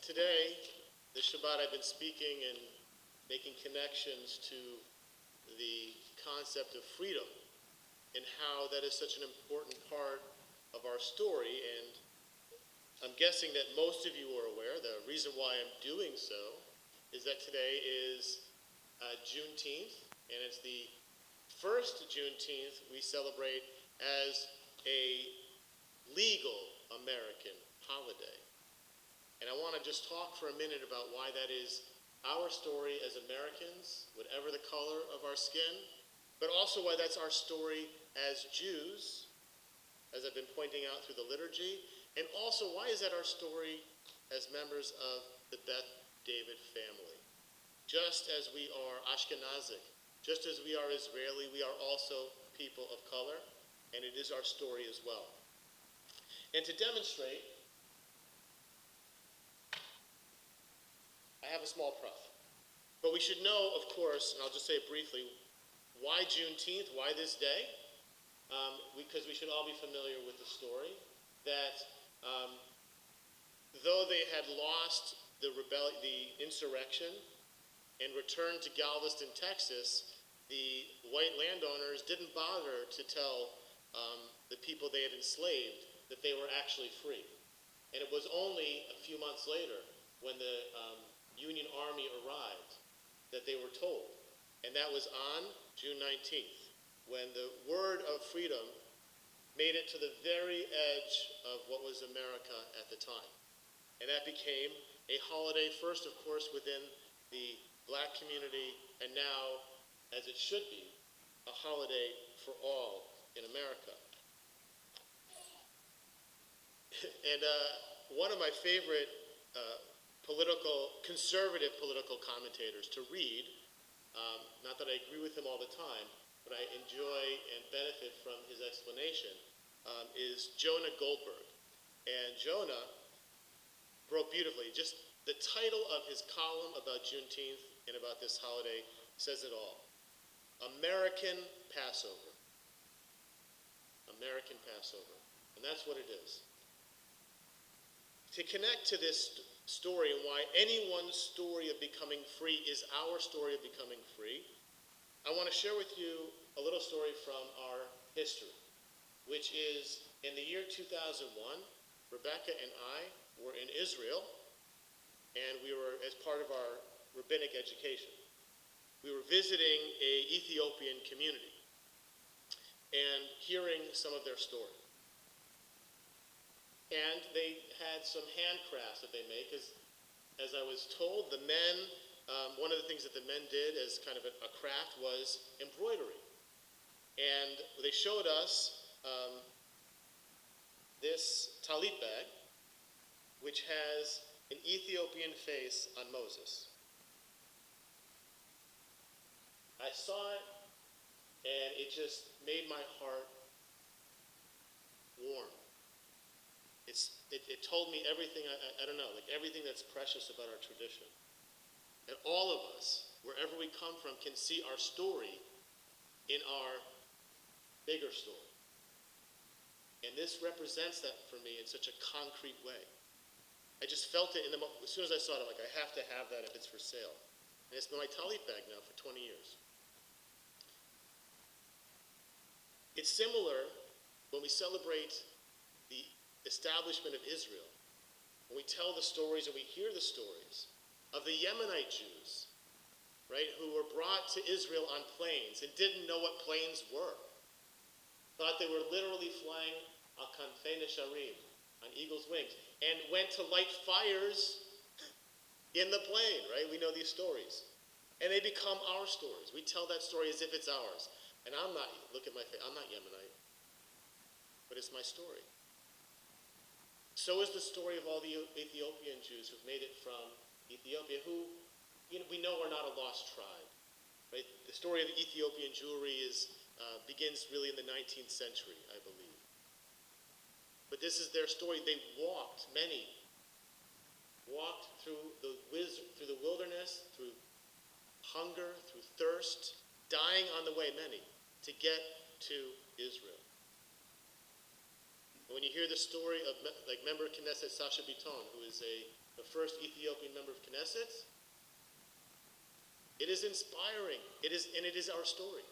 Today, this Shabbat, I've been speaking and making connections to the concept of freedom and how that is such an important part of our story. And I'm guessing that most of you are aware. The reason why I'm doing so is that today is Juneteenth, and it's the first Juneteenth we celebrate as a legal American holiday. And I want to just talk for a minute about why that is our story as Americans, whatever the color of our skin, but also why that's our story as Jews, as I've been pointing out through the liturgy, and also why is that our story as members of the Beth David family. Just as we are Ashkenazic, just as we are Israeli, we are also people of color, and it is our story as well. And to demonstrate, I have a small proof. But we should know, of course, and I'll just say it briefly, why Juneteenth, why this day? Because we should all be familiar with the story that though they had lost the insurrection and returned to Galveston, Texas, the white landowners didn't bother to tell the people they had enslaved that they were actually free. And it was only a few months later when the Union Army arrived that they were told. And that was on June 19th, when the word of freedom made it to the very edge of what was America at the time. And that became a holiday, first, of course, within the Black community, and now, as it should be, a holiday for all in America. And one of my favorite conservative political commentators to read, not that I agree with him all the time, but I enjoy and benefit from his explanation, is Jonah Goldberg. And Jonah wrote beautifully. Just the title of his column about Juneteenth and about this holiday says it all. American Passover. American Passover. And that's what it is. To connect to this story and why anyone's story of becoming free is our story of becoming free, I want to share with you a little story from our history, which is in the year 2001, Rebecca and I were in Israel, and we were, as part of our rabbinic education, we were visiting an Ethiopian community and hearing some of their story. And they had some handcrafts that they make. As I was told, the men, one of the things that the men did as kind of a craft was embroidery. And they showed us this talit bag, which has an Ethiopian face on Moses. I saw it, and it just made my heart warm. It told me everything, I don't know, like everything that's precious about our tradition. And all of us, wherever we come from, can see our story in our bigger story. And this represents that for me in such a concrete way. I just felt it as soon as I saw it, I'm like, I have to have that if it's for sale. And it's been my talit bag now for 20 years. It's similar when we celebrate the establishment of Israel, when we tell the stories and we hear the stories of the Yemenite Jews, right, who were brought to Israel on planes and didn't know what planes were, thought they were literally flying al kanfei nesharim, on eagle's wings, and went to light fires in the plane, right? We know these stories. And they become our stories. We tell that story as if it's ours. And I'm not, look at my face, I'm not Yemenite, but it's my story. So is the story of all the Ethiopian Jews who've made it from Ethiopia, who we know are not a lost tribe. Right? The story of the Ethiopian Jewry begins really in the 19th century, I believe. But this is their story. They many walked through the wilderness, through hunger, through thirst, dying on the way, many, to get to Israel. When you hear the story of, like, member Knesset Sasha Biton, who is a the first Ethiopian member of Knesset. It is inspiring. It is our story.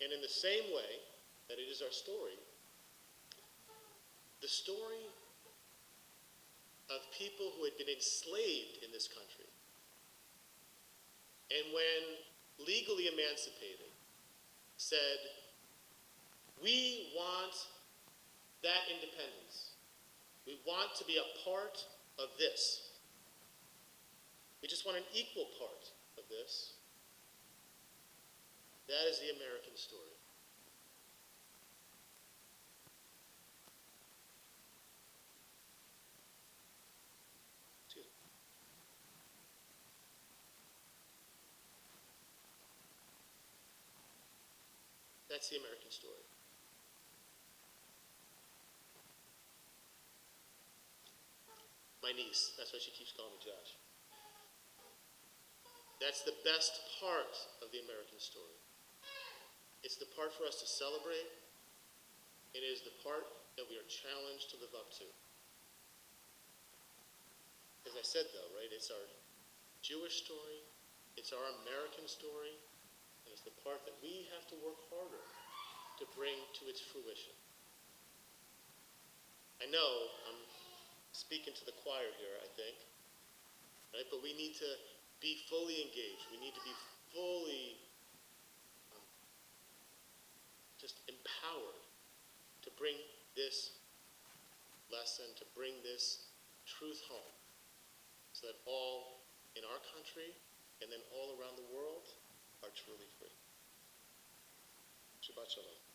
And in the same way that it is our story, the story of people who had been enslaved in this country, and when legally emancipated, said, we want that independence. We want to be a part of this. We just want an equal part of this. That is the American story. Excuse me. That's the American story. My niece, that's why she keeps calling me Josh. That's the best part of the American story. It's the part for us to celebrate. It is the part that we are challenged to live up to. As I said, though, right, it's our Jewish story, it's our American story, and it's the part that we have to work harder to bring to its fruition. I know I'm speaking to the choir here, I think, right? But we need to be fully engaged. We need to be fully just empowered to bring this lesson, to bring this truth home, so that all in our country and then all around the world are truly free. Shabbat Shalom.